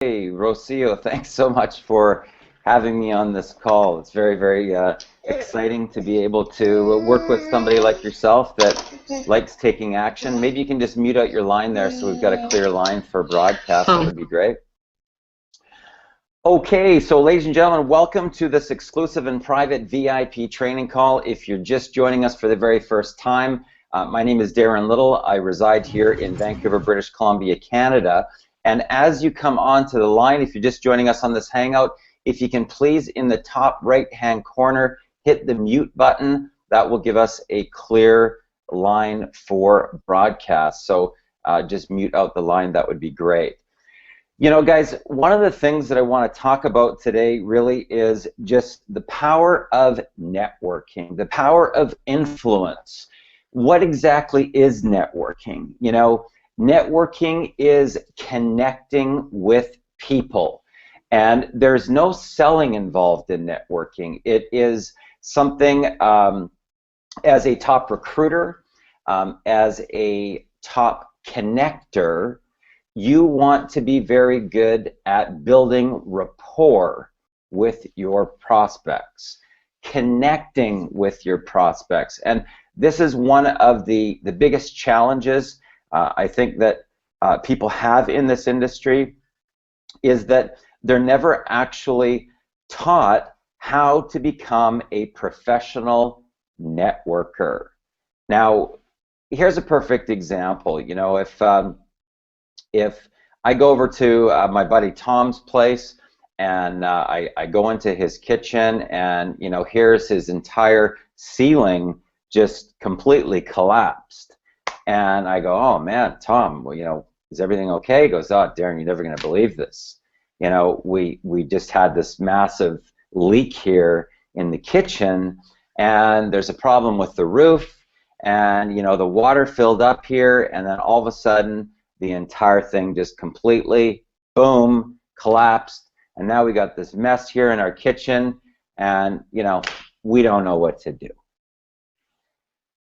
Hey, Rocio, thanks so much for having me on this call. It's very exciting to be able to work with somebody like yourself that likes taking action. Maybe you can just mute out your line there so we've got a clear line for broadcast. That would be great. Okay, so ladies and gentlemen, welcome to this exclusive and private VIP training call. If you're just joining us for the very first time, my name is Darren Little. I reside here in Vancouver, British Columbia, Canada. And as you come onto the line, if you're just joining us on this Hangout, if you can please, in the top right-hand corner, hit the mute button. That will give us a clear line for broadcast. So just mute out the line. That would be great. You know, guys, one of the things that I want to talk about today really is just the power of networking, the power of influence. What exactly is networking? You know, networking is connecting with people, and there's no selling involved in networking. It is something as a top recruiter, as a top connector, you want to be very good at building rapport with your prospects, connecting with your prospects. And this is one of the biggest challenges I think that people have in this industry, is that they're never actually taught how to become a professional networker. Now, here's a perfect example. You know, if I go over to my buddy Tom's place and I go into his kitchen and, you know, here's his entire ceiling just completely collapsed. And I go, oh man, Tom, well, you know, is everything okay? He goes, oh, Darren, you're never going to believe this. You know, we just had this massive leak here in the kitchen, and there's a problem with the roof, and, you know, the water filled up here, and then all of a sudden, the entire thing just completely, boom, collapsed, and now we got this mess here in our kitchen, and, you know, we don't know what to do.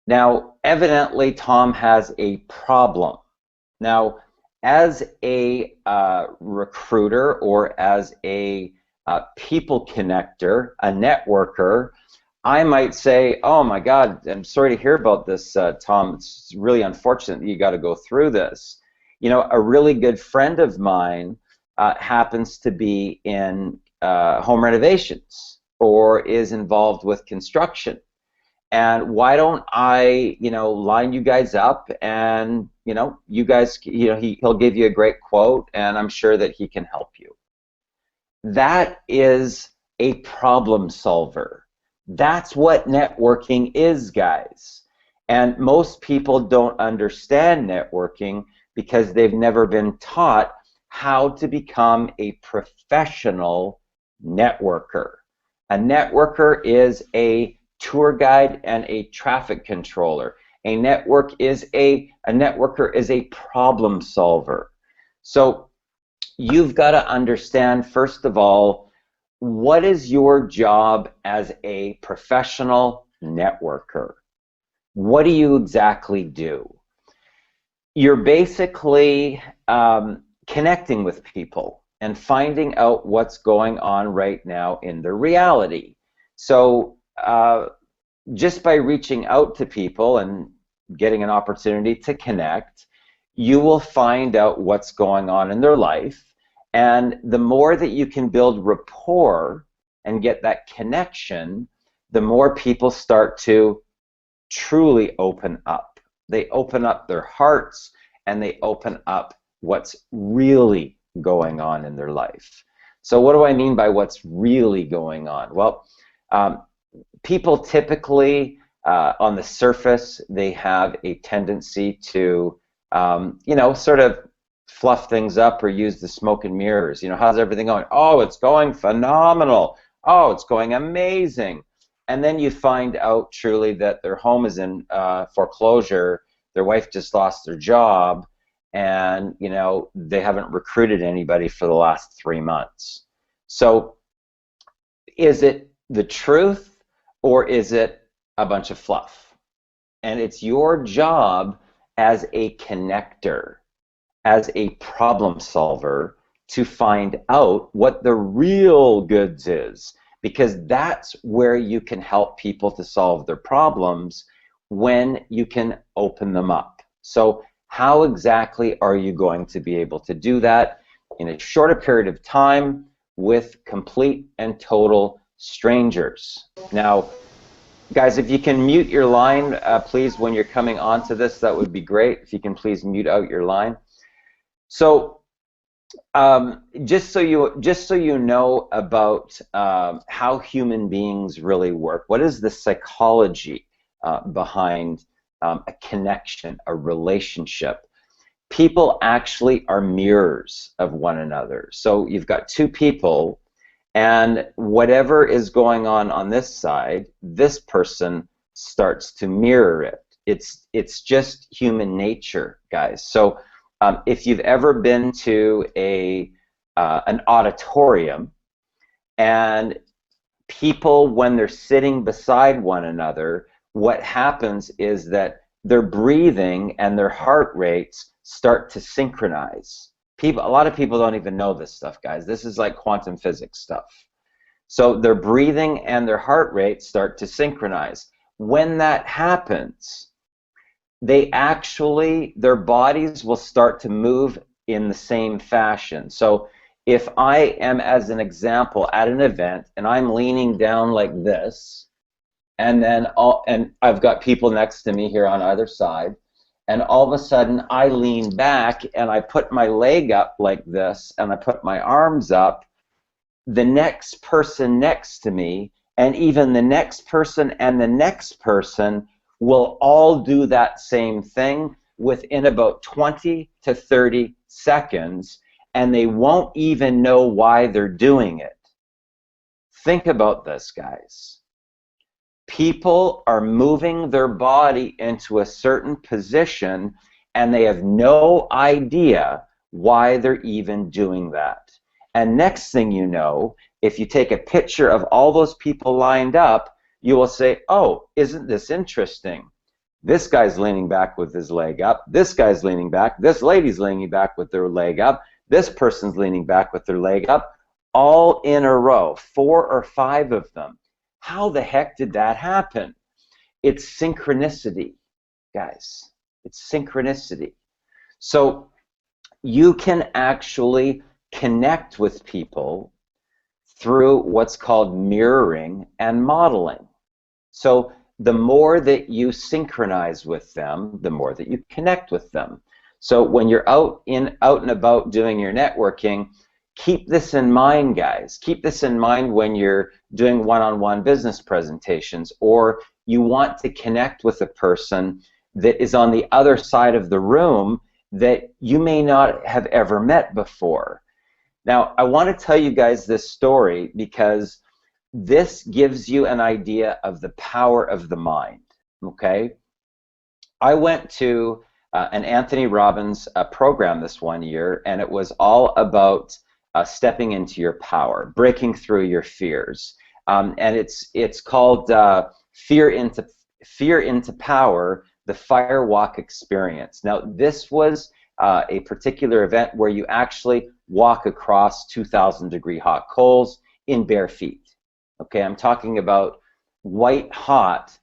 Now, evidently, Tom has a problem. Now, as a recruiter or as a people connector, a networker, I might say, oh my God, I'm sorry to hear about this, Tom. It's really unfortunate that you got to go through this. You know, a really good friend of mine happens to be in home renovations or is involved with construction. And why don't I, you know, line you guys up, and, you know, you guys, you know, he'll give you a great quote, and I'm sure that he can help you. That is a problem solver. That's what networking is, guys. And most people don't understand networking because they've never been taught how to become a professional networker. A networker is a tour guide and a traffic controller. A networker is a problem solver. So you've got to understand, first of all, what is your job as a professional networker? What do you exactly do? You're basically connecting with people and finding out what's going on right now in their reality. So just by reaching out to people and getting an opportunity to connect, you will find out what's going on in their life. And the more that you can build rapport and get that connection, the more people start to truly open up. They open up their hearts, and they open up what's really going on in their life. So what do I mean by what's really going on? Well, people typically, on the surface, they have a tendency to, you know, sort of fluff things up or use the smoke and mirrors. You know, how's everything going? Oh, it's going phenomenal. Oh, it's going amazing. And then you find out truly that their home is in foreclosure, their wife just lost their job, and, you know, they haven't recruited anybody for the last 3 months. So is it the truth, or is it a bunch of fluff? And it's your job as a connector, as a problem solver, to find out what the real goods is, because that's where you can help people to solve their problems when you can open them up. So how exactly are you going to be able to do that in a shorter period of time with complete and total strangers? Now, guys, if you can mute your line, please, when you're coming onto this, that would be great. If you can please mute out your line. So just so you know about how human beings really work, what is the psychology behind a connection, a relationship? People actually are mirrors of one another. So you've got two people, and whatever is going on this side, this person starts to mirror it. It's just human nature, guys. So if you've ever been to an auditorium, and people, when they're sitting beside one another, what happens is that their breathing and their heart rates start to synchronize. A lot of people don't even know this stuff, guys. This is like quantum physics stuff. So their breathing and their heart rate start to synchronize. When that happens, their bodies will start to move in the same fashion. So if I am, as an example, at an event and I'm leaning down like this, and I've got people next to me here on either side, and all of a sudden I lean back and I put my leg up like this and I put my arms up, the next person next to me and even the next person and the next person will all do that same thing within about 20 to 30 seconds, and they won't even know why they're doing it. Think about this, guys. People are moving their body into a certain position, and they have no idea why they're even doing that. And next thing you know, if you take a picture of all those people lined up, you will say, oh, isn't this interesting? This guy's leaning back with his leg up. This guy's leaning back. This lady's leaning back with their leg up. This person's leaning back with their leg up, all in a row, 4 or 5 of them. How the heck did that happen? It's synchronicity, guys. It's synchronicity. So you can actually connect with people through what's called mirroring and modeling. So the more that you synchronize with them, the more that you connect with them. So when you're out and about doing your networking, keep this in mind, guys. Keep this in mind when you're doing one-on-one business presentations, or you want to connect with a person that is on the other side of the room that you may not have ever met before. Now, I want to tell you guys this story because this gives you an idea of the power of the mind, okay? I went to an Anthony Robbins program this one year, and it was all about stepping into your power, breaking through your fears. And it's called Fear into Power, the Firewalk Experience. Now, this was a particular event where you actually walk across 2,000-degree hot coals in bare feet. Okay, I'm talking about white hot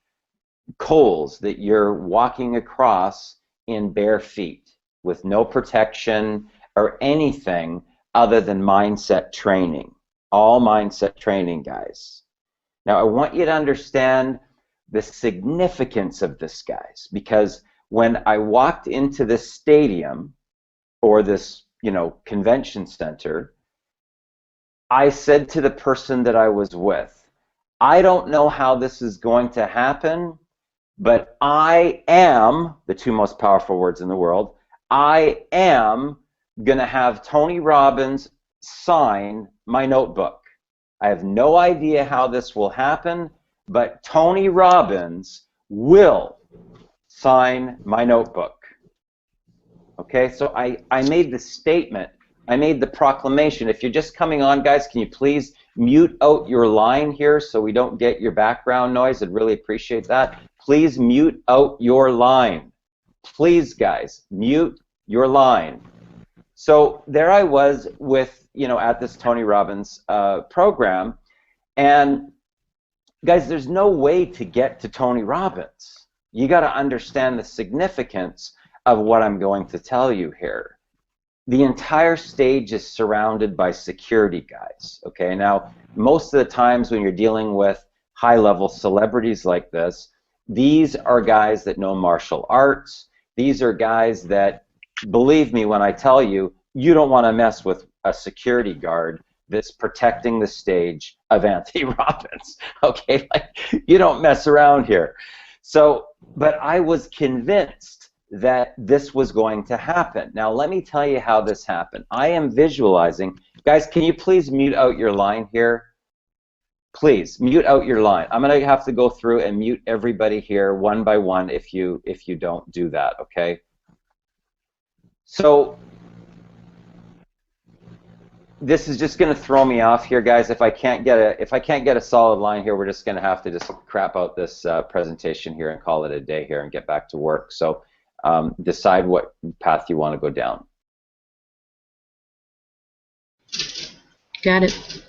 coals that you're walking across in bare feet with no protection or anything other than mindset training. All mindset training, guys. Now, I want you to understand the significance of this, guys, because when I walked into this stadium or this, convention center, I said to the person that I was with, I don't know how this is going to happen, but I am, the 2 most powerful words in the world, I am going to have Tony Robbins sign my notebook. I have no idea how this will happen, but Tony Robbins will sign my notebook. Okay, so I made the statement. I made the proclamation. If you're just coming on, guys, can you please mute out your line here so we don't get your background noise? I'd really appreciate that. Please mute out your line. Please, guys, mute your line. So there I was with, at this Tony Robbins program, and guys, there's no way to get to Tony Robbins. You got to understand the significance of what I'm going to tell you here. The entire stage is surrounded by security guys, okay? Now, most of the times when you're dealing with high-level celebrities like this, these are guys that know martial arts. These are guys that, believe me when I tell you, you don't want to mess with a security guard that's protecting the stage of Anthony Robbins, okay? Like, you don't mess around here. So, but I was convinced that this was going to happen. Now, let me tell you how this happened. I am visualizing. Guys, can you please mute out your line here? Please, mute out your line. I'm going to have to go through and mute everybody here one by one if you don't do that, okay? So, this is just going to throw me off here, guys. If I can't get a solid line here, we're just going to have to just crap out this presentation here and call it a day here and get back to work. So decide what path you want to go down. Got it.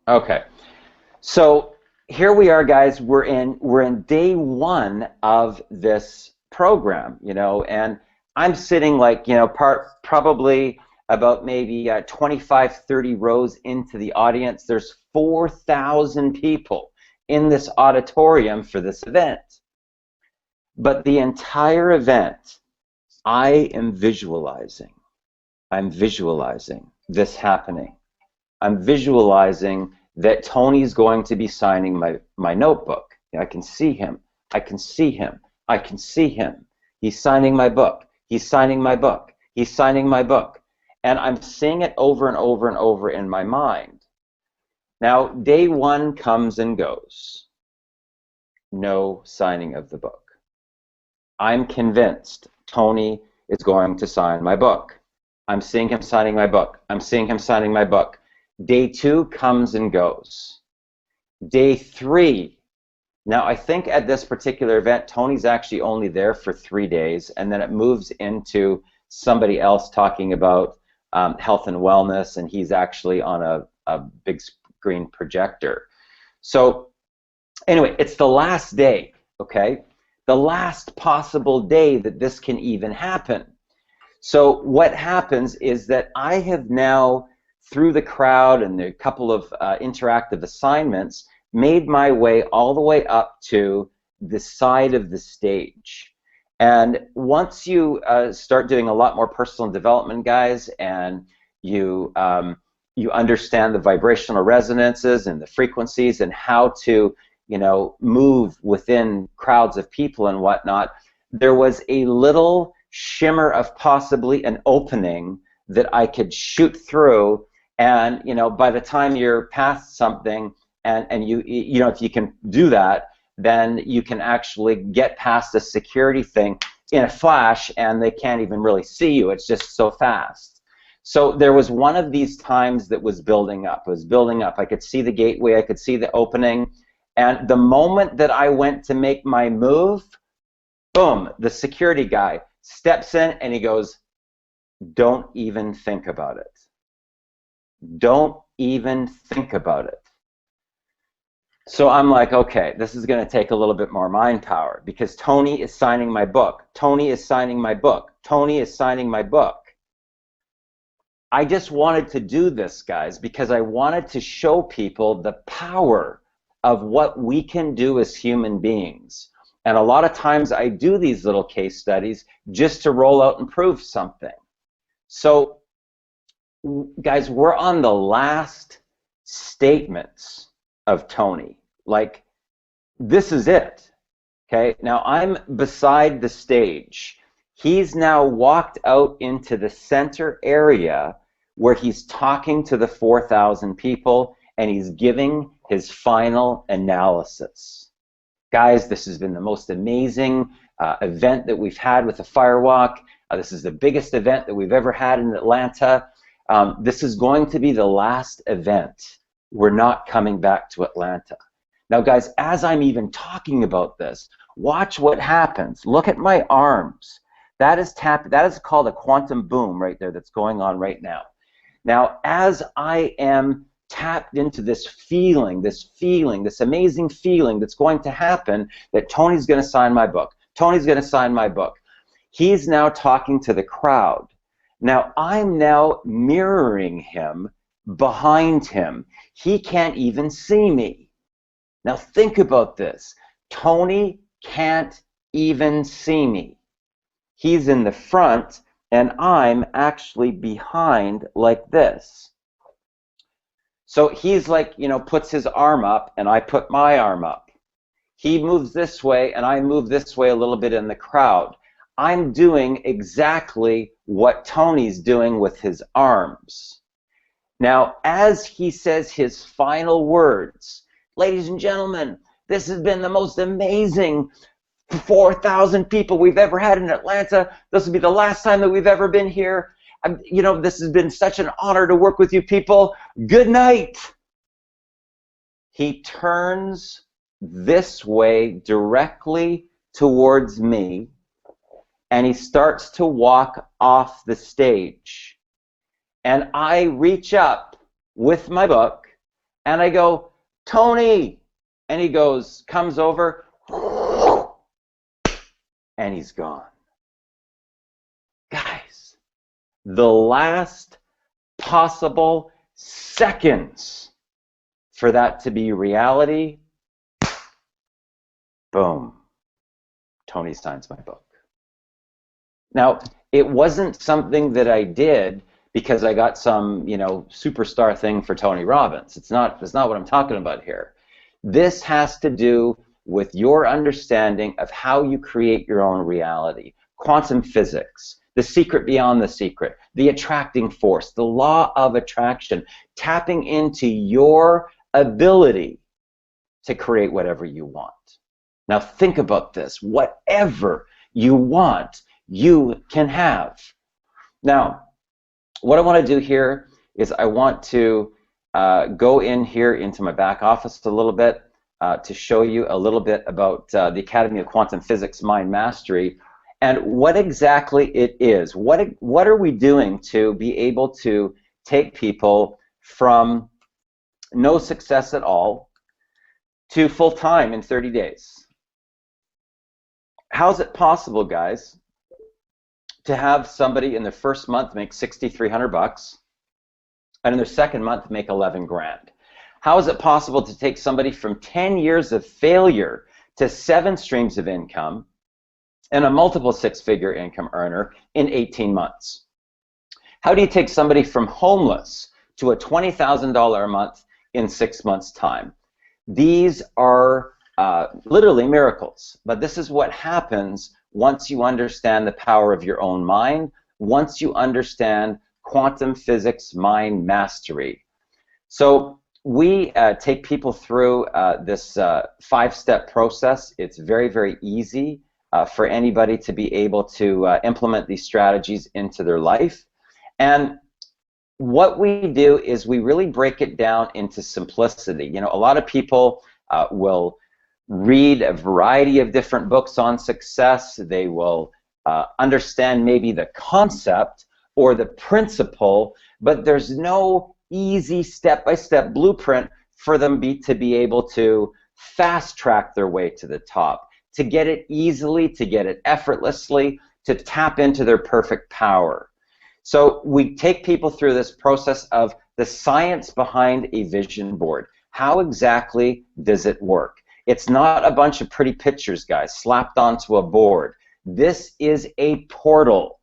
Okay. So here we are, guys. We're in day one of this program, and I'm sitting like, probably about maybe 25, 30 rows into the audience. There's 4,000 people in this auditorium for this event. But the entire event, I am visualizing. I'm visualizing this happening. I'm visualizing that Tony's going to be signing my notebook. I can see him. I can see him. I can see him. He's signing my book. He's signing my book. He's signing my book. And I'm seeing it over and over and over in my mind. Now, day one comes and goes. No signing of the book. I'm convinced Tony is going to sign my book. I'm seeing him signing my book. I'm seeing him signing my book. Day two comes and goes. Day three. Now, I think at this particular event, Tony's actually only there for 3 days, and then it moves into somebody else talking about health and wellness, and he's actually on a big screen projector. So anyway, it's the last day, okay? The last possible day that this can even happen. So what happens is that I have now, through the crowd and a couple of interactive assignments, made my way all the way up to the side of the stage. And once you start doing a lot more personal development, guys, and you understand the vibrational resonances and the frequencies and how to move within crowds of people and whatnot, there was a little shimmer of possibly an opening that I could shoot through, and by the time you're past something, and you if you can do that, then you can actually get past a security thing in a flash, and they can't even really see you. It's just so fast. So there was one of these times that was building up. It was building up. I could see the gateway. I could see the opening. And the moment that I went to make my move, boom, the security guy steps in and he goes, "Don't even think about it. Don't even think about it." So I'm like, okay, this is going to take a little bit more mind power, because Tony is signing my book. Tony is signing my book. Tony is signing my book. I just wanted to do this, guys, because I wanted to show people the power of what we can do as human beings. And a lot of times I do these little case studies just to roll out and prove something. So, guys, we're on the last statements of Tony. Like, this is it. Okay, now I'm beside the stage. He's now walked out into the center area where he's talking to the 4,000 people, and he's giving his final analysis. Guys, this has been the most amazing event that we've had with the Firewalk. This is the biggest event that we've ever had in Atlanta. This is going to be the last event. We're not coming back to Atlanta. Now, guys, as I'm even talking about this, watch what happens. Look at my arms. That is called a quantum boom right there that's going on right now. Now, as I am tapped into this amazing feeling that's going to happen, that Tony's going to sign my book. Tony's going to sign my book. He's now talking to the crowd. Now, I'm now mirroring him behind him. He can't even see me. Now, think about this. Tony can't even see me. He's in the front, and I'm actually behind like this. So he's like, you know, puts his arm up, and I put my arm up. He moves this way, and I move this way a little bit in the crowd. I'm doing exactly what Tony's doing with his arms. Now, as he says his final words, ladies and gentlemen, this has been the most amazing 4,000 people we've ever had in Atlanta. This will be the last time that we've ever been here. You know, this has been such an honor to work with you people. Good night. He turns this way directly towards me, and he starts to walk off the stage. And I reach up with my book, and I go, Tony! And he goes, comes over, and he's gone. Guys, the last possible seconds for that to be reality, boom, Tony signs my book. Now, it wasn't something that I did because I got some, you know, superstar thing for Tony Robbins. That's not what I'm talking about here. This has to do with your understanding of how you create your own reality. Quantum physics, the secret beyond the secret, the attracting force, the law of attraction, tapping into your ability to create whatever you want. Now think about this. Whatever you want, you can have. Now, what I want to do here is I want to go in here into my back office a little bit to show you a little bit about the Academy of Quantum Physics Mind Mastery and what exactly it is. What are we doing to be able to take people from no success at all to full-time in 30 days? How is it possible, guys, to have somebody in their first month make $6,300 and in their second month make 11 grand? How is it possible to take somebody from 10 years of failure to 7 streams of income and a multiple 6-figure income earner in 18 months? How do you take somebody from homeless to a $20,000 a month in 6 months' time? These are literally miracles, but this is what happens once you understand the power of your own mind, once you understand quantum physics mind mastery. So we take people through this 5-step process. It's very, very easy for anybody to be able to implement these strategies into their life. And what we do is we really break it down into simplicity. You know, a lot of people will read a variety of different books on success. They will understand maybe the concept or the principle, but there's no easy step-by-step blueprint for them to be able to fast-track their way to the top, to get it easily, to get it effortlessly, to tap into their perfect power. So we take people through this process of the science behind a vision board. How exactly does it work? It's not a bunch of pretty pictures, guys, slapped onto a board. This is a portal.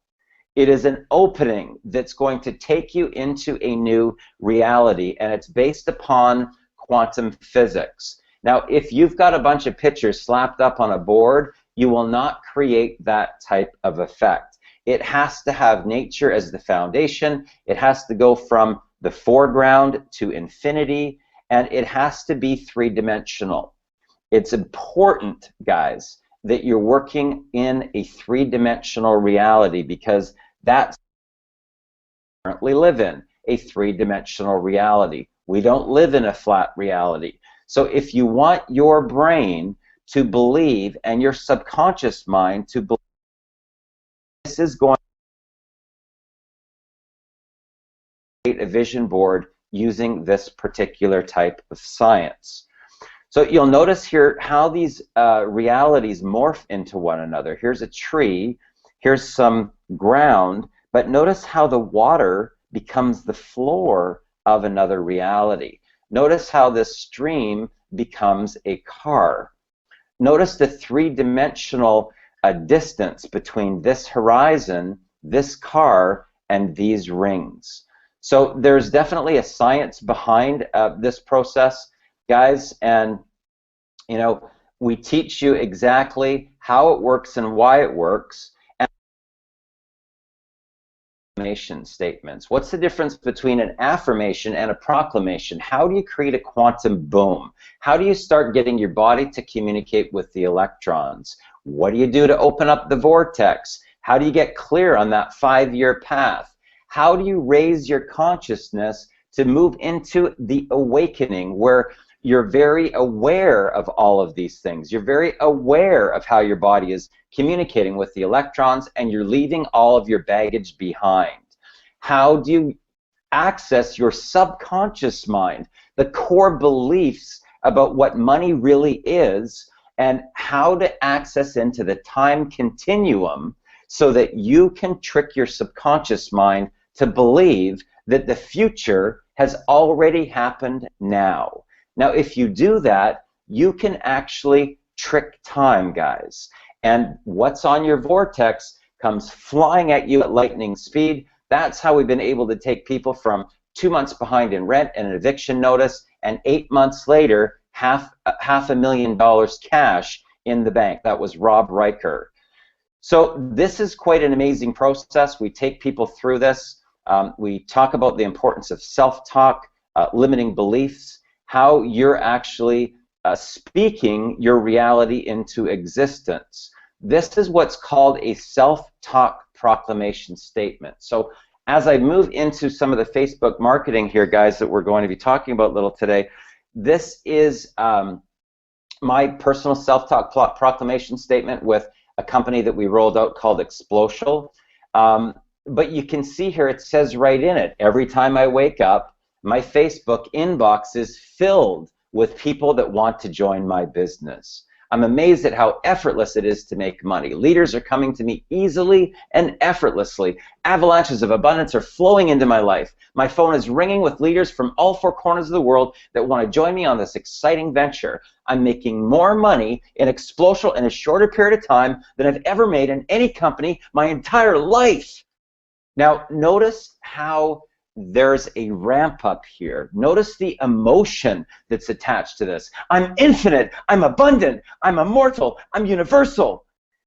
It is an opening that's going to take you into a new reality, and it's based upon quantum physics. Now, if you've got a bunch of pictures slapped up on a board, you will not create that type of effect. It has to have nature as the foundation. It has to go from the foreground to infinity, and it has to be three-dimensional. It's important, guys, that you're working in a three-dimensional reality, because that's what we currently live in, a three-dimensional reality. We don't live in a flat reality. So if you want your brain to believe and your subconscious mind to believe this this is going to create a vision board using this particular type of science. So you'll notice here how these realities morph into one another. Here's a tree, here's some ground, but notice how the water becomes the floor of another reality. Notice how this stream becomes a car. Notice the three-dimensional distance between this horizon, this car, and these rings. So there's definitely a science behind this process, guys, and you know, we teach you exactly how it works and why it works. And affirmation statements. What's the difference between an affirmation and a proclamation? How do you create a quantum boom? How do you start getting your body to communicate with the electrons? What do you do to open up the vortex? How do you get clear on that 5-year path? How do you raise your consciousness to move into the awakening where you're very aware of all of these things? You're very aware of how your body is communicating with the electrons, and you're leaving all of your baggage behind. How do you access your subconscious mind, the core beliefs about what money really is, and how to access into the time continuum so that you can trick your subconscious mind to believe that the future has already happened now. Now, if you do that, you can actually trick time, guys. And what's on your vortex comes flying at you at lightning speed. That's how we've been able to take people from 2 months behind in rent and an eviction notice, and 8 months later, half $500,000 cash in the bank. That was Rob Riker. So this is quite an amazing process. We take people through this. We talk about the importance of self-talk, limiting beliefs, how you're actually speaking your reality into existence. This is what's called a self-talk proclamation statement. So as I move into some of the Facebook marketing here, guys, that we're going to be talking about a little today, this is my personal self-talk proclamation statement with a company that we rolled out called Explosial. But you can see here it says right in it, every time I wake up, my Facebook inbox is filled with people that want to join my business. I'm amazed at how effortless it is to make money. Leaders are coming to me easily and effortlessly. Avalanches of abundance are flowing into my life. My phone is ringing with leaders from all 4 corners of the world that want to join me on this exciting venture. I'm making more money in Explosial in a shorter period of time than I've ever made in any company my entire life. Now, notice how there's a ramp up here. Notice the emotion that's attached to this. I'm infinite, I'm abundant, I'm immortal, I'm universal.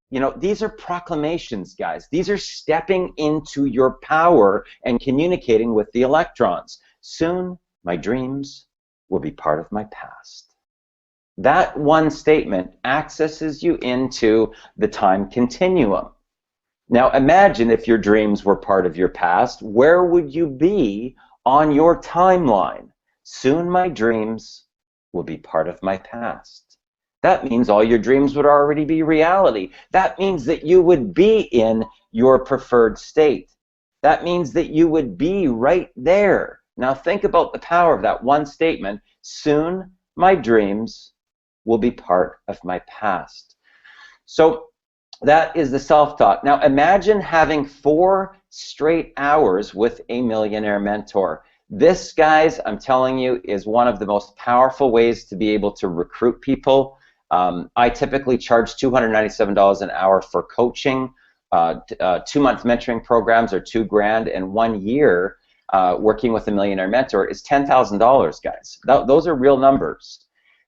You know, these are proclamations, guys. These are stepping into your power and communicating with the electrons. Soon, my dreams will be part of my past. That one statement accesses you into the time continuum. Now imagine if your dreams were part of your past, where would you be on your timeline? Soon my dreams will be part of my past. That means all your dreams would already be reality. That means that you would be in your preferred state. That means that you would be right there. Now think about the power of that one statement. Soon my dreams will be part of my past. So that is the self-talk. Now imagine having 4 straight hours with a millionaire mentor. This, guys, I'm telling you, is one of the most powerful ways to be able to recruit people. I typically charge $297 an hour for coaching. 2-month mentoring programs are $2,000, and 1 year working with a millionaire mentor is $10,000, guys. Those are real numbers.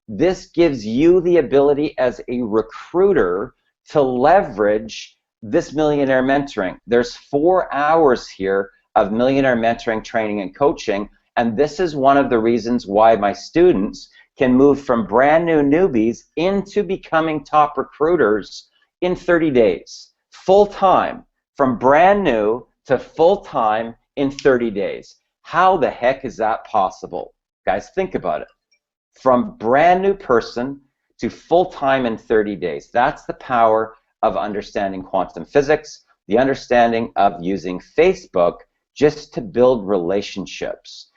This gives you the ability as a recruiter to leverage this millionaire mentoring. There's 4 hours here of millionaire mentoring, training, and coaching, and this is one of the reasons why my students can move from brand new newbies into becoming top recruiters in 30 days. Full-time, from brand new to full-time in 30 days. How the heck is that possible? Guys, think about it. From brand new person to full-time in 30 days. That's the power of understanding quantum physics, the understanding of using Facebook just to build relationships.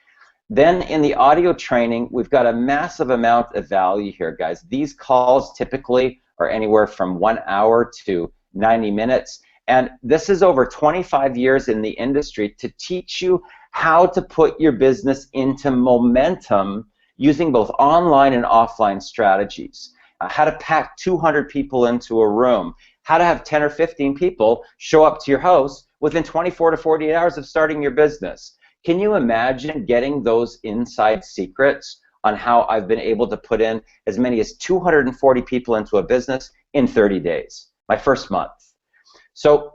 Then in the audio training, we've got a massive amount of value here, guys. These calls typically are anywhere from 1 hour to 90 minutes. And this is over 25 years in the industry to teach you how to put your business into momentum using both online and offline strategies. How to pack 200 people into a room. How to have 10 or 15 people show up to your house within 24 to 48 hours of starting your business. Can you imagine getting those inside secrets on how I've been able to put in as many as 240 people into a business in 30 days, my first month? So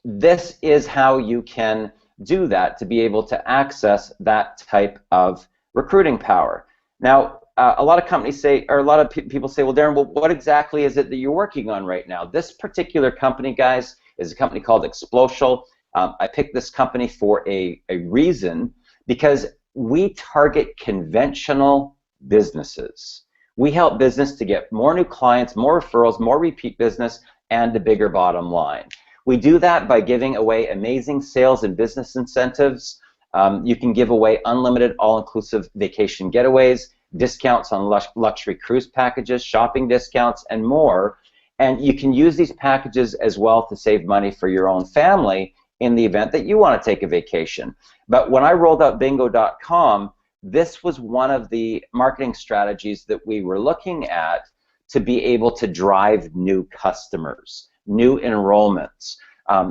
this is how you can do that to be able to access that type of recruiting power. Now, a lot of companies say, or a lot of people say, well, Darren, well, what exactly is it that you're working on right now? This particular company, guys, is a company called Explocial. I picked this company for a reason, because we target conventional businesses. We help business to get more new clients, more referrals, more repeat business, and a bigger bottom line. We do that by giving away amazing sales and business incentives. You can give away unlimited all-inclusive vacation getaways, discounts on luxury cruise packages, shopping discounts, and more. And you can use these packages as well to save money for your own family in the event that you want to take a vacation. But when I rolled out bingo.com, this was one of the marketing strategies that we were looking at to be able to drive new customers, new enrollments.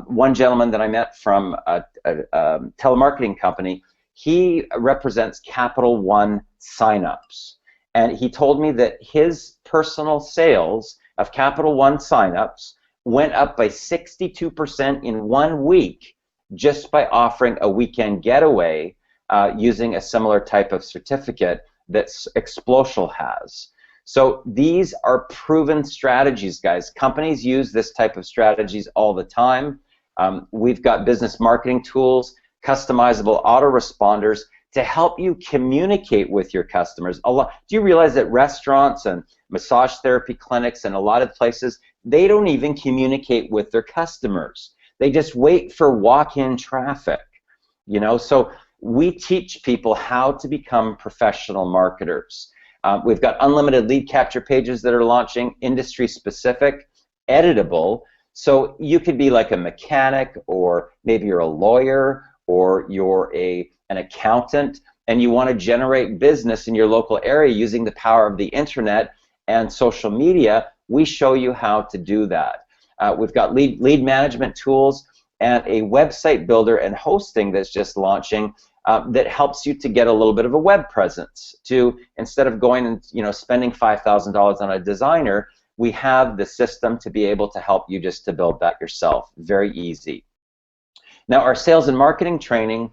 One gentleman that I met from a telemarketing company, he represents Capital One signups. And he told me that his personal sales of Capital One signups went up by 62% in 1 week just by offering a weekend getaway using a similar type of certificate that Explocial has. So these are proven strategies, guys. Companies use this type of strategies all the time. We've got business marketing tools, customizable autoresponders to help you communicate with your customers. Do you realize that restaurants and massage therapy clinics and a lot of places, they don't even communicate with their customers. They just wait for walk-in traffic, you know? So we teach people how to become professional marketers. We've got unlimited lead capture pages that are launching, industry-specific, editable. So you could be like a mechanic, or maybe you're a lawyer, or you're an accountant, and you want to generate business in your local area using the power of the internet and social media. We show you how to do that. We've got lead management tools and a website builder and hosting that's just launching that helps you to get a little bit of a web presence. To, instead of going and spending $5,000 on a designer, we have the system to be able to help you just to build that yourself. Very easy. Now, our sales and marketing training,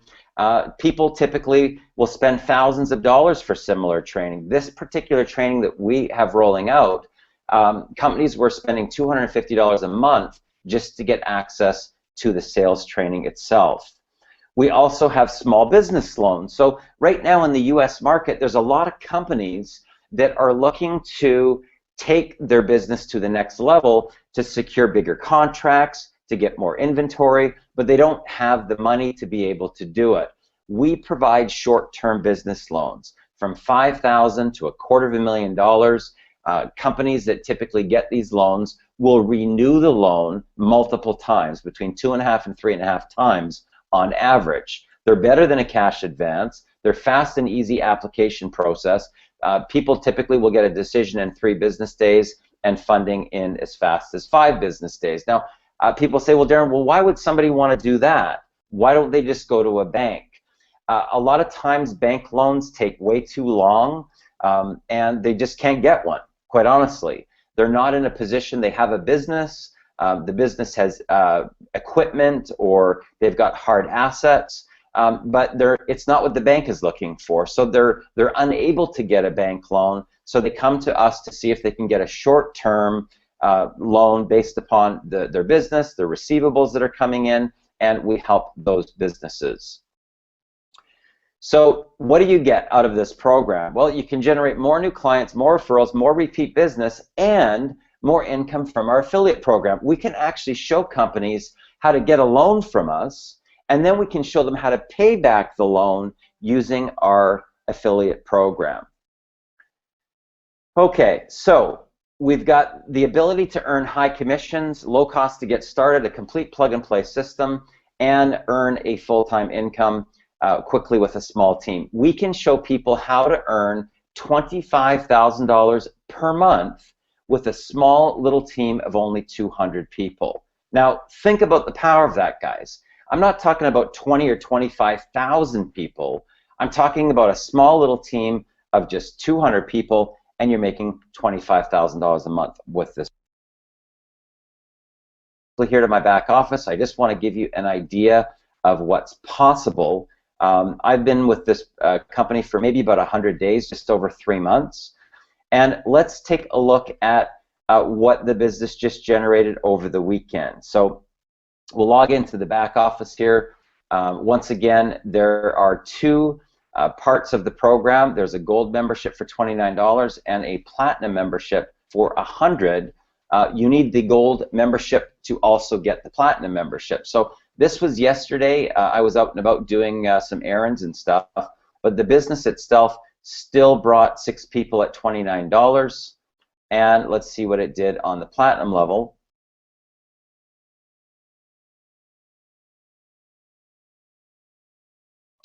people typically will spend thousands of dollars for similar training. This particular training that we have rolling out, companies were spending $250 a month just to get access to the sales training itself. We also have small business loans. So right now in the US market, there's a lot of companies that are looking to take their business to the next level to secure bigger contracts, to get more inventory, but they don't have the money to be able to do it. We provide short-term business loans from $5,000 to $250,000. Companies that typically get these loans will renew the loan multiple times, between 2.5 and 3.5 times on average. They're better than a cash advance. They're fast and easy application process. People typically will get a decision in 3 business days and funding in as fast as 5 business days. Now, people say, well, Darren, why would somebody want to do that? Why don't they just go to a bank? A lot of times bank loans take way too long, and they just can't get one, quite honestly. They're not in a position, they have a business, the business has equipment, or they've got hard assets, but it's not what the bank is looking for. So they're unable to get a bank loan, so they come to us to see if they can get a short-term loan based upon their business, their receivables that are coming in, and we help those businesses. So what do you get out of this program? Well, you can generate more new clients, more referrals, more repeat business, and more income from our affiliate program. We can actually show companies how to get a loan from us, and then we can show them how to pay back the loan using our affiliate program. Okay, so we've got the ability to earn high commissions, low cost to get started, a complete plug-and-play system, and earn a full-time income quickly with a small team. We can show people how to earn $25,000 per month with a small little team of only 200 people. Now, think about the power of that, guys. I'm not talking about 20 or 25,000 people. I'm talking about a small little team of just 200 people, and you're making $25,000 a month with this. Here to my back office, I just want to give you an idea of what's possible. I've been with this company for maybe about 100 days, just over 3 months. And let's take a look at what the business just generated over the weekend. So we'll log into the back office here. Once again, there are two parts of the program. There's a gold membership for $29 and a platinum membership for $100. You need the gold membership to also get the platinum membership. So this was yesterday. I was out and about doing some errands and stuff, but the business itself still brought 6 people at $29. And let's see what it did on the platinum level.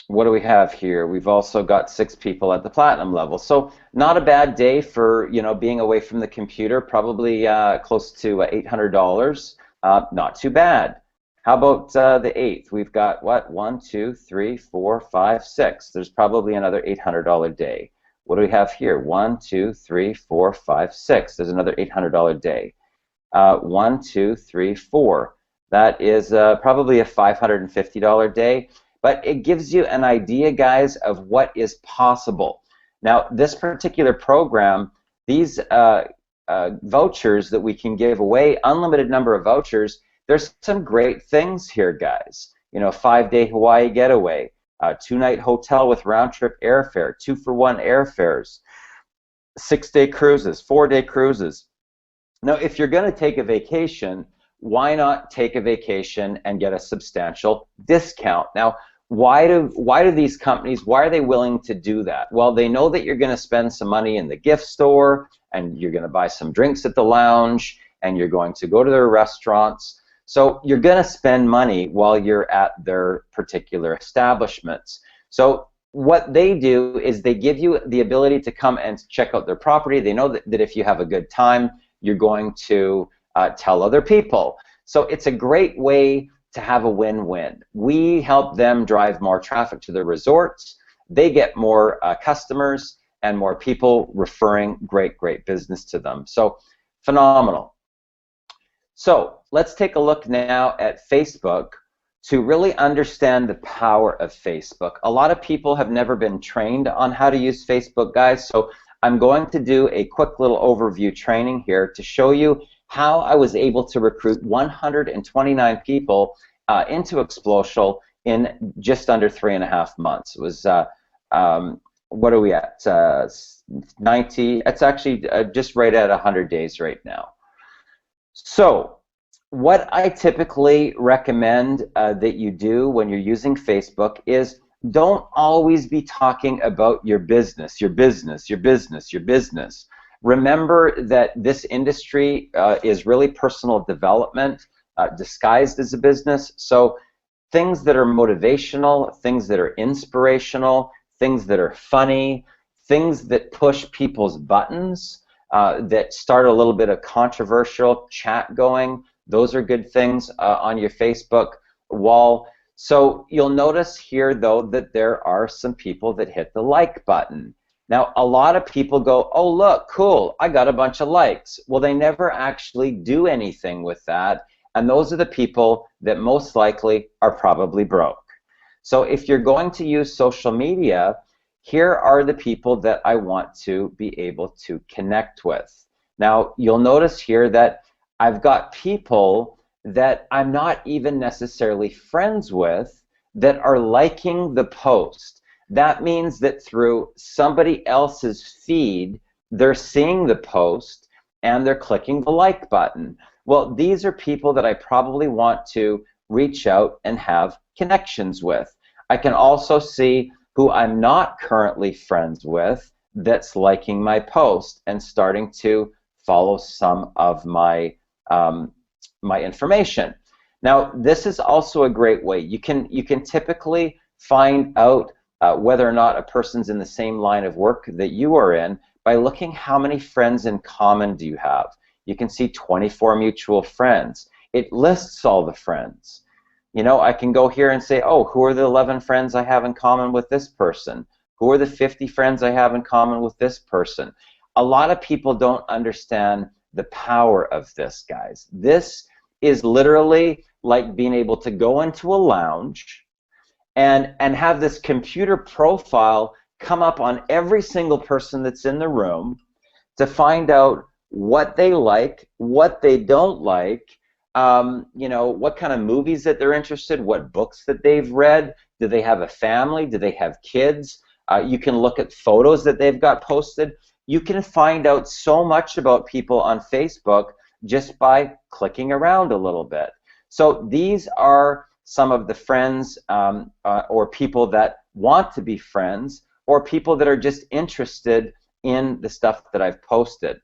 What do we have here? We've also got 6 people at the platinum level. So not a bad day for, you know, being away from the computer, probably close to $800. Not too bad. How about the 8th? We've got what? 1, 2, 3, 4, 5, 6. There's probably another $800 day. What do we have here? 1, 2, 3, 4, 5, 6. There's another $800 day. 1, 2, 3, 4. That is probably a $550 day. But it gives you an idea, guys, of what is possible. Now, this particular program, these vouchers that we can give away, unlimited number of vouchers, there's some great things here, guys. You know, 5-day Hawaii getaway, 2-night hotel with round-trip airfare, 2-for-1 airfares, 6-day cruises, 4-day cruises. Now, if you're going to take a vacation, why not take a vacation and get a substantial discount? Now, why do these companies, why are they willing to do that? Well, they know that you're going to spend some money in the gift store, and you're going to buy some drinks at the lounge, and you're going to go to their restaurants. So you're going to spend money while you're at their particular establishments. So what they do is they give you the ability to come and check out their property. They know that if you have a good time, you're going to tell other people. So it's a great way to have a win-win. We help them drive more traffic to their resorts. They get more customers and more people referring great business to them. So phenomenal. So let's take a look now at Facebook to really understand the power of Facebook. A lot of people have never been trained on how to use Facebook, guys. So I'm going to do a quick little overview training here to show you how I was able to recruit 129 people into Explocial in just under 3.5 months. It was, what are we at, 90, it's actually just right at 100 days right now. So what I typically recommend that you do when you're using Facebook is don't always be talking about your business, your business, your business, your business. Remember that this industry is really personal development disguised as a business. So things that are motivational, things that are inspirational, things that are funny, things that push people's buttons, that start a little bit of controversial chat going, those are good things on your Facebook wall. So you'll notice here, though, that there are some people that hit the like button. Now, a lot of people go, oh, look, cool, I got a bunch of likes. Well, they never actually do anything with that, and those are the people that most likely are probably broke. So if you're going to use social media, here are the people that I want to be able to connect with. Now, you'll notice here that I've got people that I'm not even necessarily friends with that are liking the post. That means that through somebody else's feed, they're seeing the post and they're clicking the like button. Well, these are people that I probably want to reach out and have connections with. I can also see who I'm not currently friends with that's liking my post and starting to follow some of my my information. Now, this is also a great way. You can typically find out whether or not a person's in the same line of work that you are in by looking how many friends in common do you have. You can see 24 mutual friends. It lists all the friends. You know, I can go here and say, oh, who are the 11 friends I have in common with this person? Who are the 50 friends I have in common with this person? A lot of people don't understand the power of this, guys. This is literally like being able to go into a lounge and have this computer profile come up on every single person that's in the room to find out what they like, what they don't like, you know, what kind of movies that they're interested, what books that they've read, do they have a family, do they have kids? You can look at photos that they've got posted. You can find out so much about people on Facebook just by clicking around a little bit. So these are some of the friends or people that want to be friends or people that are just interested in the stuff that I've posted.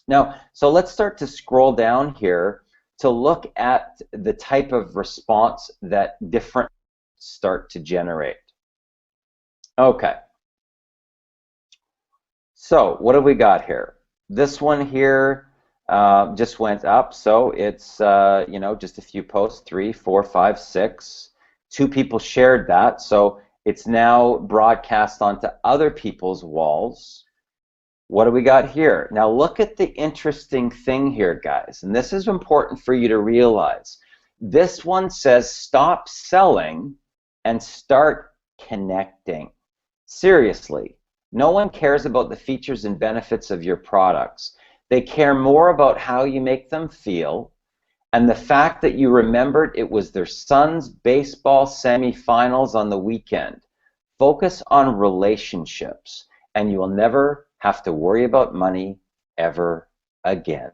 Now, so let's start to scroll down here to look at the type of response that different start to generate. Okay. So what have we got here? This one here just went up, so it's you know, just a few posts, 3, 4, 5, 6. 2 people shared that, so it's now broadcast onto other people's walls. What do we got here? Now look at the interesting thing here, guys, and this is important for you to realize. This one says stop selling and start connecting. Seriously, no one cares about the features and benefits of your products. They care more about how you make them feel and the fact that you remembered it was their son's baseball semifinals on the weekend. Focus on relationships and you will never have to worry about money ever again.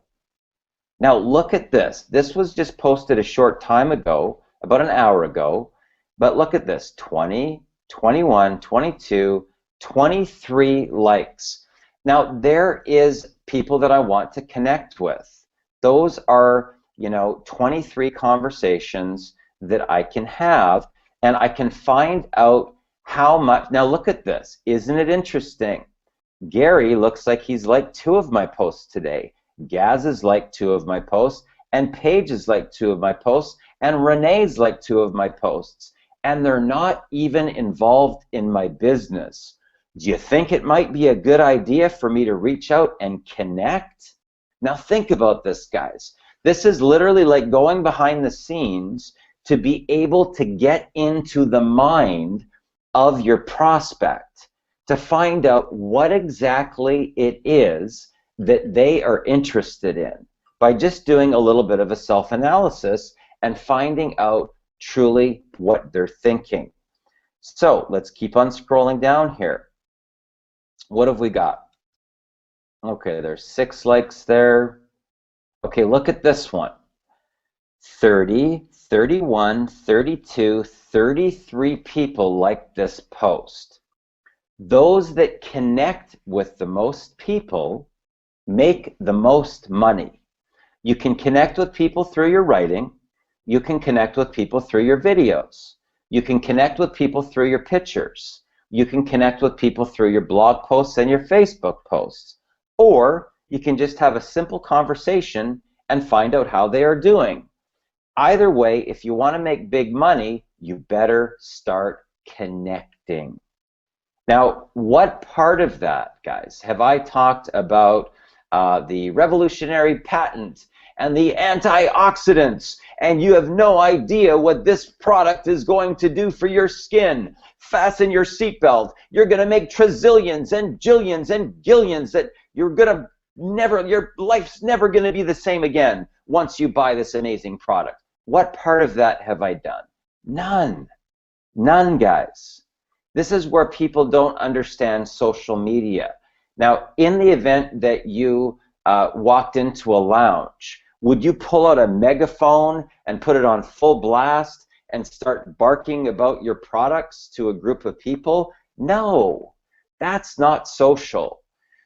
Now look at this. This was just posted a short time ago, about an hour ago, but look at this, 20, 21, 22, 23 likes. Now there is people that I want to connect with. Those are, you know, 23 conversations that I can have, and I can find out how much. Now look at this. Isn't it interesting? Gary looks like he's liked 2 of my posts today. Gaz is like 2 of my posts, and Paige is like 2 of my posts, and Renee's like 2 of my posts. And they're not even involved in my business. Do you think it might be a good idea for me to reach out and connect? Now think about this, guys. This is literally like going behind the scenes to be able to get into the mind of your prospect, to find out what exactly it is that they are interested in by just doing a little bit of a self-analysis and finding out truly what they're thinking. So let's keep on scrolling down here. What have we got? Okay, there's 6 likes there. Okay, look at this one. 30, 31, 32, 33 people like this post. Those that connect with the most people make the most money. You can connect with people through your writing. You can connect with people through your videos. You can connect with people through your pictures. You can connect with people through your blog posts and your Facebook posts. Or you can just have a simple conversation and find out how they are doing. Either way, if you want to make big money, you better start connecting. Now, what part of that, guys, have I talked about the revolutionary patent and the antioxidants, and you have no idea what this product is going to do for your skin? Fasten your seatbelt. You're going to make trillions and jillions and gillions that you're going to never, your life's never going to be the same again once you buy this amazing product. What part of that have I done? None. None, guys. This is where people don't understand social media. Now, in the event that you walked into a lounge Would you pull out a megaphone and put it on full blast and start barking about your products to a group of people? No, that's not social.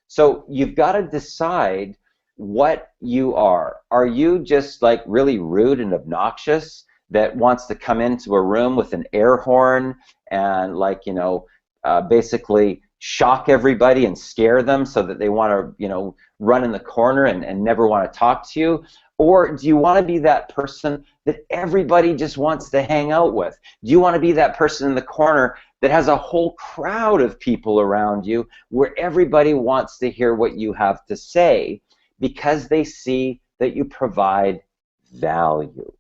So you've got to decide what you are. Are you just like really rude and obnoxious that wants to come into a room with an air horn and like, basically shock everybody and scare them so that they want to, run in the corner and never want to talk to you? Or do you want to be that person that everybody just wants to hang out with? Do you want to be that person in the corner that has a whole crowd of people around you where everybody wants to hear what you have to say because they see that you provide value?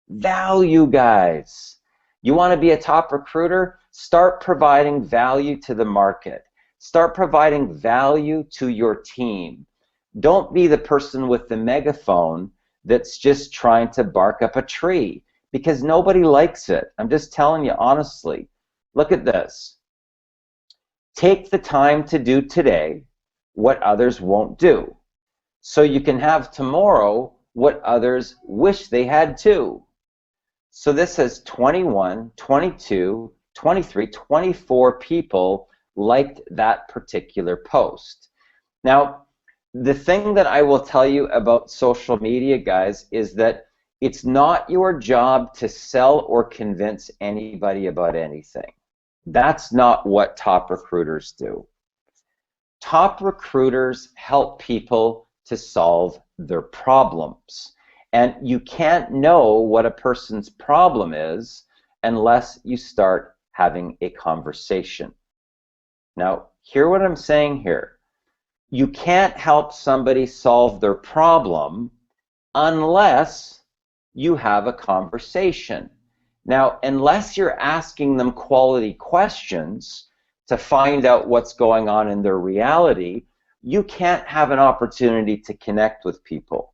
Value, guys. You want to be a top recruiter? Start providing value to the market. Start providing value to your team. Don't be the person with the megaphone that's just trying to bark up a tree, because nobody likes it. I'm just telling you honestly. Look at this. Take the time to do today what others won't do, so you can have tomorrow what others wish they had too. So this says 21, 22, 23, 24 people liked that particular post. Now, the thing that I will tell you about social media, guys, is that it's not your job to sell or convince anybody about anything. That's not what top recruiters do. Top recruiters help people to solve their problems. And you can't know what a person's problem is unless you start having a conversation. Now, hear what I'm saying here. You can't help somebody solve their problem unless you have a conversation. Now, unless you're asking them quality questions to find out what's going on in their reality, you can't have an opportunity to connect with people.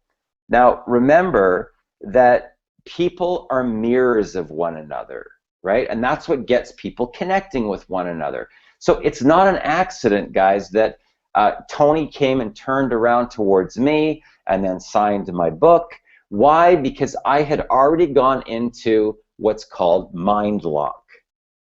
Now, remember that people are mirrors of one another, right? And that's what gets people connecting with one another. So it's not an accident, guys, that Tony came and turned around towards me and then signed my book. Why? Because I had already gone into what's called mind lock.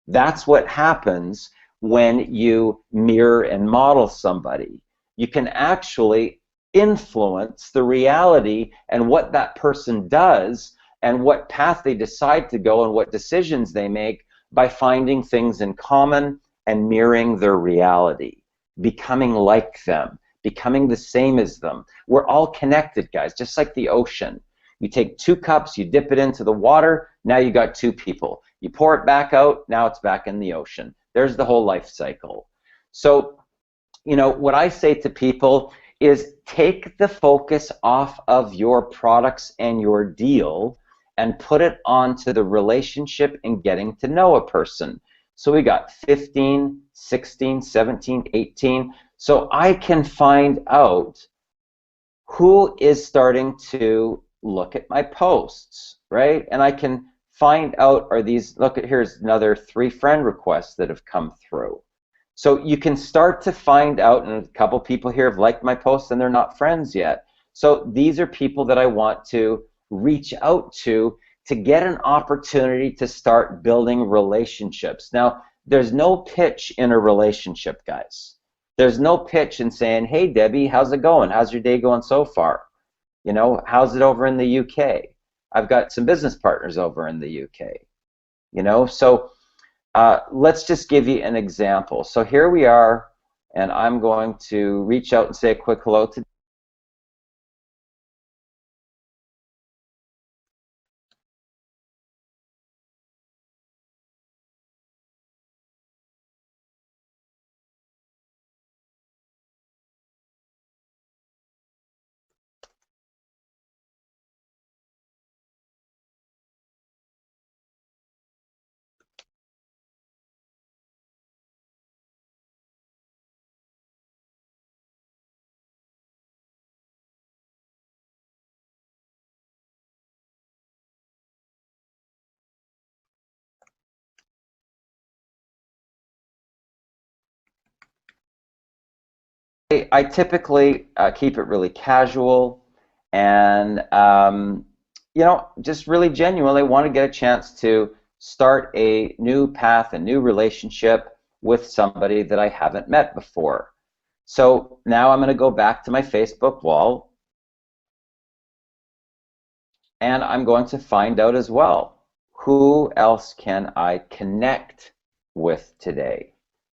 That's what happens when you mirror and model somebody. You can actually influence the reality and what that person does and what path they decide to go and what decisions they make by finding things in common and mirroring their reality, becoming like them, becoming the same as them. We're all connected, guys, just like the ocean. You take 2 cups, you dip it into the water, now you got 2 people. You pour it back out, now it's back in the ocean. There's the whole life cycle. So, what I say to people is take the focus off of your products and your deal and put it onto the relationship and getting to know a person. So we got 15, 16, 17, 18. So I can find out who is starting to look at my posts, right? And I can find out, are these, look at, here's another 3 friend requests that have come through. So you can start to find out, and a couple people here have liked my posts and they're not friends yet. So these are people that I want to reach out to get an opportunity to start building relationships. Now, there's no pitch in a relationship, guys. There's no pitch in saying, hey, Debbie, how's it going? How's your day going so far? How's it over in the UK? I've got some business partners over in the UK. So let's just give you an example. So here we are, and I'm going to reach out and say a quick hello to I typically keep it really casual, and just really genuinely want to get a chance to start a new path, a new relationship with somebody that I haven't met before. So now I'm going to go back to my Facebook wall, and I'm going to find out as well, who else can I connect with today?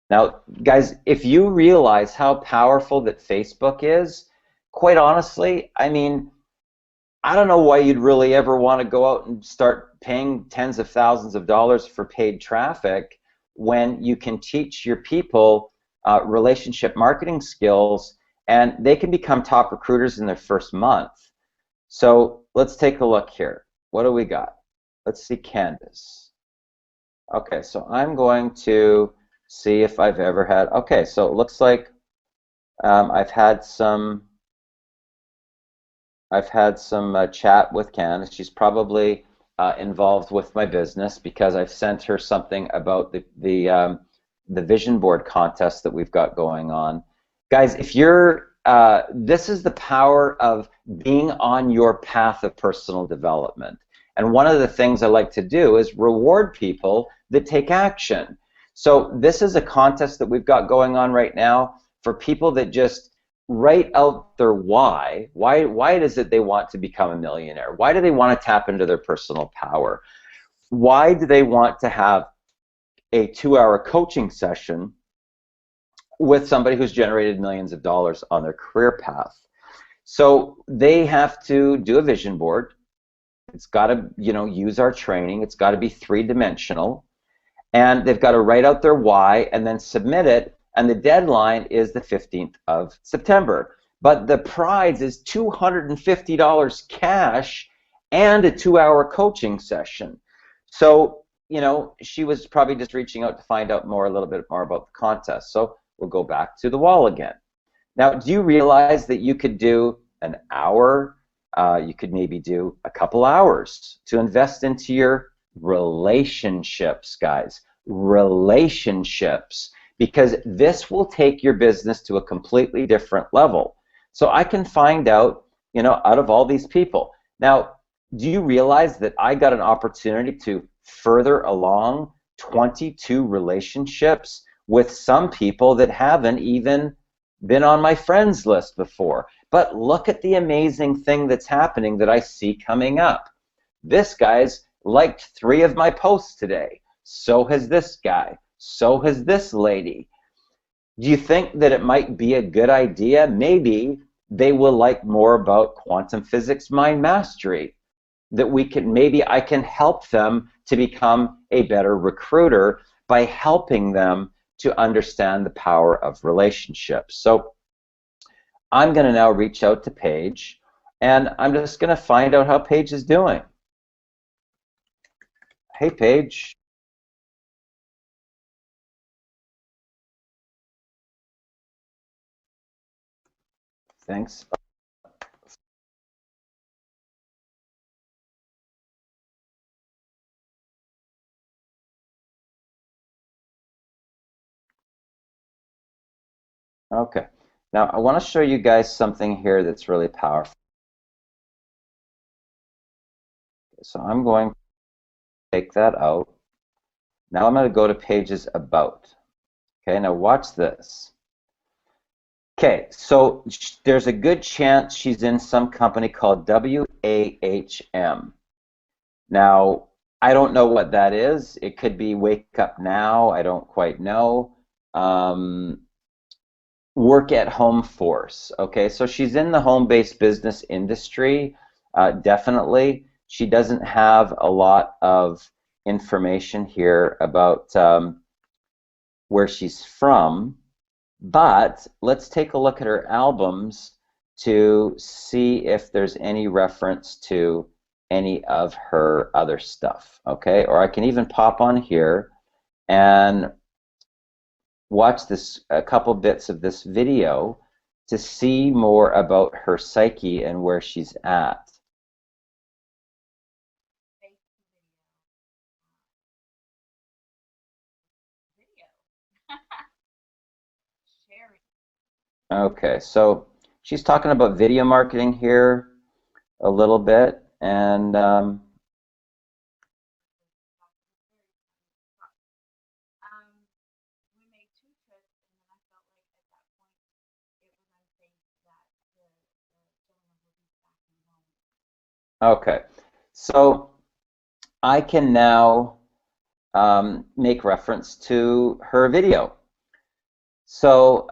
Now, guys, if you realize how powerful that Facebook is, quite honestly, I mean, I don't know why you'd really ever want to go out and start paying tens of thousands of dollars for paid traffic when you can teach your people relationship marketing skills, and they can become top recruiters in their first month. So let's take a look here. What do we got? Let's see Canvas. Okay, so I'm going to see if I've ever had, okay, so it looks like I've had some chat with Candace. She's probably involved with my business because I've sent her something about the vision board contest that we've got going on. Guys, if you're this is the power of being on your path of personal development. And one of the things I like to do is reward people that take action. So this is a contest that we've got going on right now for people that just write out their why. Why is it they want to become a millionaire? Why do they want to tap into their personal power? Why do they want to have a 2-hour coaching session with somebody who's generated millions of dollars on their career path? So they have to do a vision board. It's got to, use our training. It's got to be 3-dimensional. And they've got to write out their why and then submit it. And the deadline is the 15th of September. But the prize is $250 cash and a 2-hour coaching session. So, she was probably just reaching out to find out a little bit more about the contest. So we'll go back to the wall again. Now, do you realize that you could do an hour? You could maybe do a couple hours to invest into your relationships, guys. Relationships. Because this will take your business to a completely different level. So I can find out, out of all these people. Now, do you realize that I got an opportunity to further along 22 relationships with some people that haven't even been on my friends list before? But look at the amazing thing that's happening that I see coming up. This guy's liked 3 of my posts today. So has this guy. So has this lady. Do you think that it might be a good idea? Maybe they will like more about quantum physics mind mastery. That maybe I can help them to become a better recruiter by helping them to understand the power of relationships. So I'm going to now reach out to Paige, and I'm just going to find out how Paige is doing. Hey, Paige. Thanks. Okay. Now, I want to show you guys something here that's really powerful. So I'm going to take that out. Now I'm going to go to Paige's About. Okay, now watch this. Okay, so there's a good chance she's in some company called WAHM. Now, I don't know what that is. It could be Wake Up Now. I don't quite know. Work at Home Force. Okay, so she's in the home-based business industry, definitely. She doesn't have a lot of information here about where she's from, but let's take a look at her albums to see if there's any reference to any of her other stuff, okay? Or I can even pop on here and watch a couple bits of this video to see more about her psyche and where she's at. Okay, so she's talking about video marketing here. a little bit, and okay. So I can now make reference to her video. So,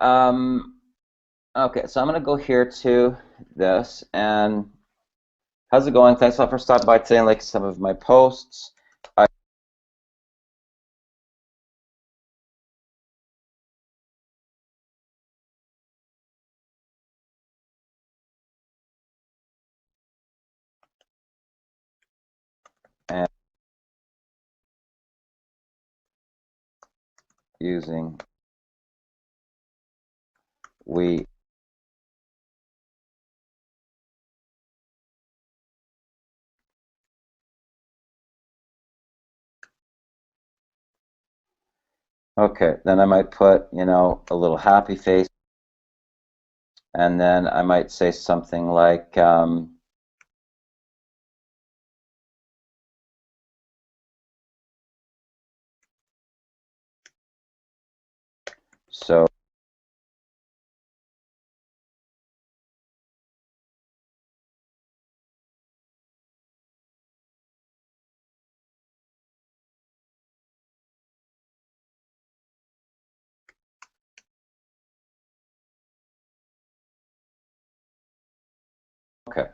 okay, so I'm going to go here to this, and how's it going? Thanks a lot for stopping by today and like some of my posts. And using we. Okay, then I might put, you know, a little happy face, and then I might say something like, so, okay.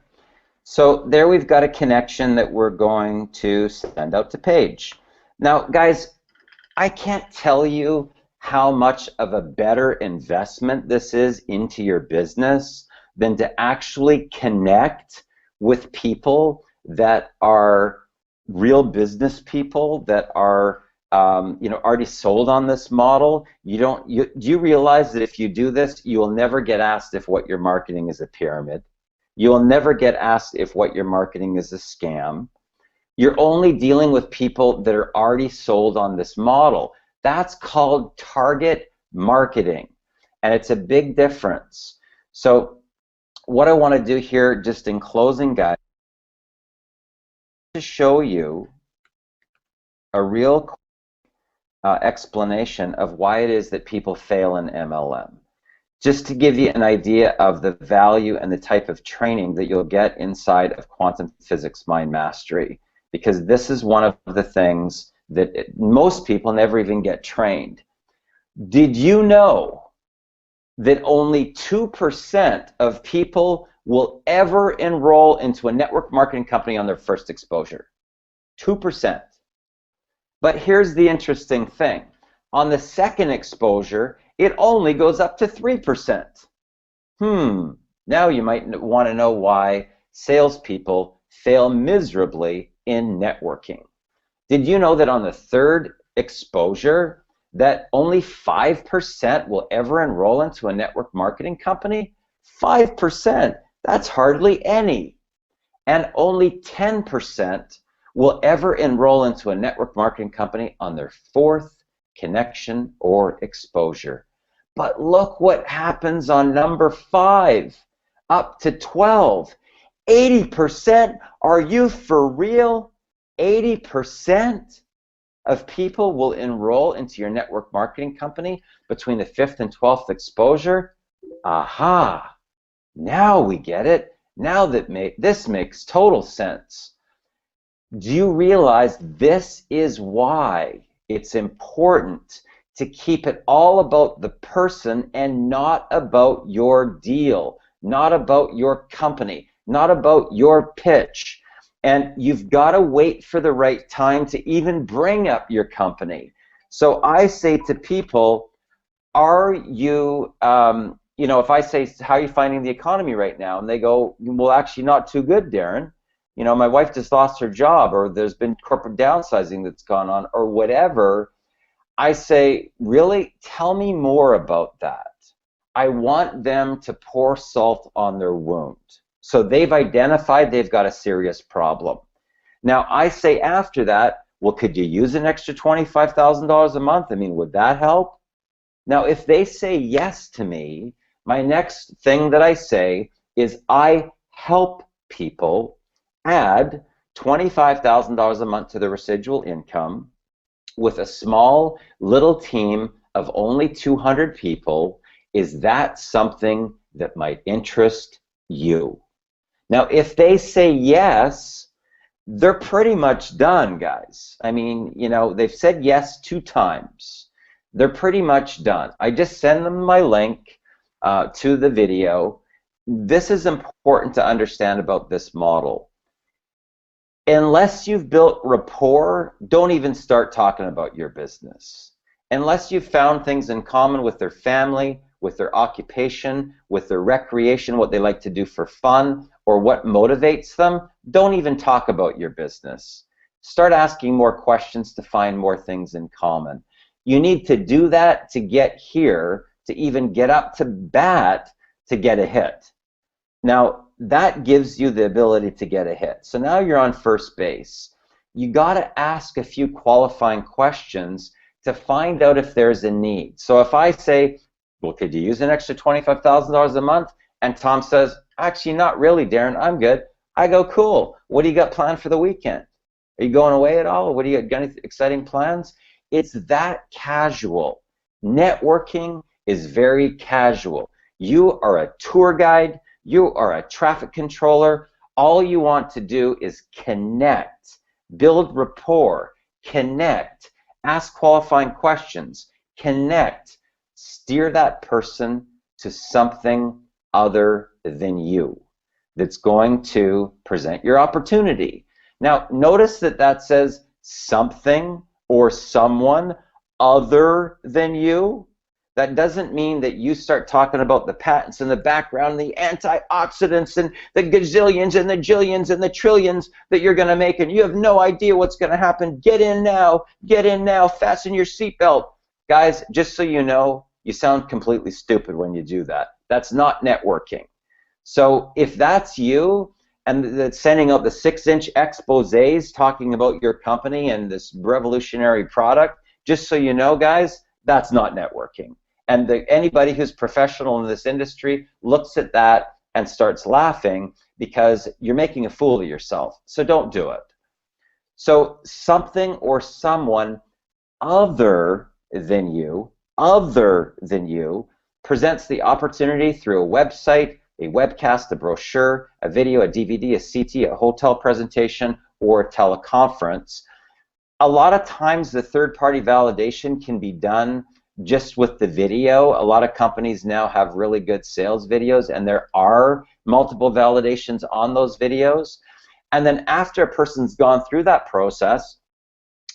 So there we've got a connection that we're going to send out to Paige. Now, guys, I can't tell you how much of a better investment this is into your business than to actually connect with people that are real business people that are you know, already sold on this model. Do you realize that if you do this, you will never get asked if what you're marketing is a pyramid. You will never get asked if what you're marketing is a scam. You're only dealing with people that are already sold on this model. That's called target marketing, and it's a big difference. So what I want to do here, just in closing, guys, to show you a real explanation of why it is that people fail in MLM. Just to give you an idea of the value and the type of training that you'll get inside of Quantum Physics Mind Mastery, because this is one of the things that most people never even get trained. Did you know that only 2% of people will ever enroll into a network marketing company on their first exposure? 2%. But here's the interesting thing. On the second exposure, it only goes up to 3%. Now you might want to know why salespeople fail miserably in networking. Did you know that on the third exposure that only 5% will ever enroll into a network marketing company? 5%. That's hardly any. And only 10% will ever enroll into a network marketing company on their fourth connection or exposure. But look what happens on number 5 up to 12. 80%? Are you for real? 80% of people will enroll into your network marketing company between the 5th and 12th exposure? Aha! Now we get it. Now that this makes total sense. Do you realize this is why it's important to keep it all about the person and not about your deal, not about your company, not about your pitch? And you've got to wait for the right time to even bring up your company. So I say to people, are you, you know, if I say, how are you finding the economy right now? And they go, well, actually not too good, Darren. You know, my wife just lost her job, or there's been corporate downsizing that's gone on, or whatever. I say, really? Tell me more about that. I want them to pour salt on their wound. So they've identified they've got a serious problem. Now, I say after that, well, could you use an extra $25,000 a month? I mean, would that help? Now, if they say yes to me, my next thing that I say is I help people, add $25,000 a month to the residual income with a small little team of only 200 people. Is that something that might interest you? Now, if they say yes, they're pretty much done, guys. I mean, you know, they've said yes 2 times. They're pretty much done. I just send them my link to the video. This is important to understand about this model. Unless you've built rapport, don't even start talking about your business. Unless you've found things in common with their family, with their occupation, with their recreation, what they like to do for fun, or what motivates them, don't even talk about your business. Start asking more questions to find more things in common. You need to do that to get here, to even get up to bat to get a hit. Now, that gives you the ability to get a hit. So now you're on first base. You got to ask a few qualifying questions to find out if there's a need. So if I say, well, could you use an extra $25,000 a month? And Tom says, actually, not really, Darren, I'm good. I go, cool. What do you got planned for the weekend? Are you going away at all? What do you got, any exciting plans? It's that casual. Networking is very casual. You are a tour guide. You are a traffic controller. All you want to do is connect, build rapport, connect, ask qualifying questions, connect, steer that person to something other than you that's going to present your opportunity. Now, notice that that says something or someone other than you. That doesn't mean that you start talking about the patents in the background, the antioxidants, and the gazillions and the jillions and the trillions that you're going to make, and you have no idea what's going to happen. Get in now, fasten your seatbelt. Guys, just so you know, you sound completely stupid when you do that. That's not networking. So if that's you, and sending out the 6-inch exposés talking about your company and this revolutionary product, just so you know, guys, that's not networking. And anybody who's professional in this industry looks at that and starts laughing because you're making a fool of yourself. So don't do it. So something or someone other than you presents the opportunity through a website, a webcast, a brochure, a video, a DVD, a CT, a hotel presentation, or a teleconference. A lot of times the third-party validation can be done just with the video. A lot of companies now have really good sales videos, and there are multiple validations on those videos. And then after a person's gone through that process,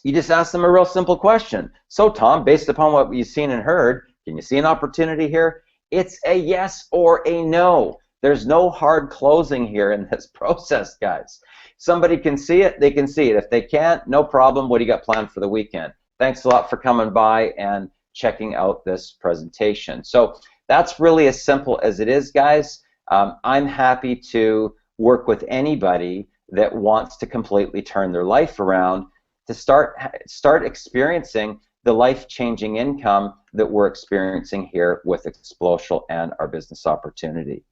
you just ask them a real simple question. So Tom, based upon what you've seen and heard, can you see an opportunity here? It's a yes or a no. There's no hard closing here in this process, guys. Somebody can see it, they can see it. If they can't, no problem. What do you got planned for the weekend? Thanks a lot for coming by and checking out this presentation. So that's really as simple as it is, guys. I'm happy to work with anybody that wants to completely turn their life around to start experiencing the life-changing income that we're experiencing here with Explosial and our business opportunity.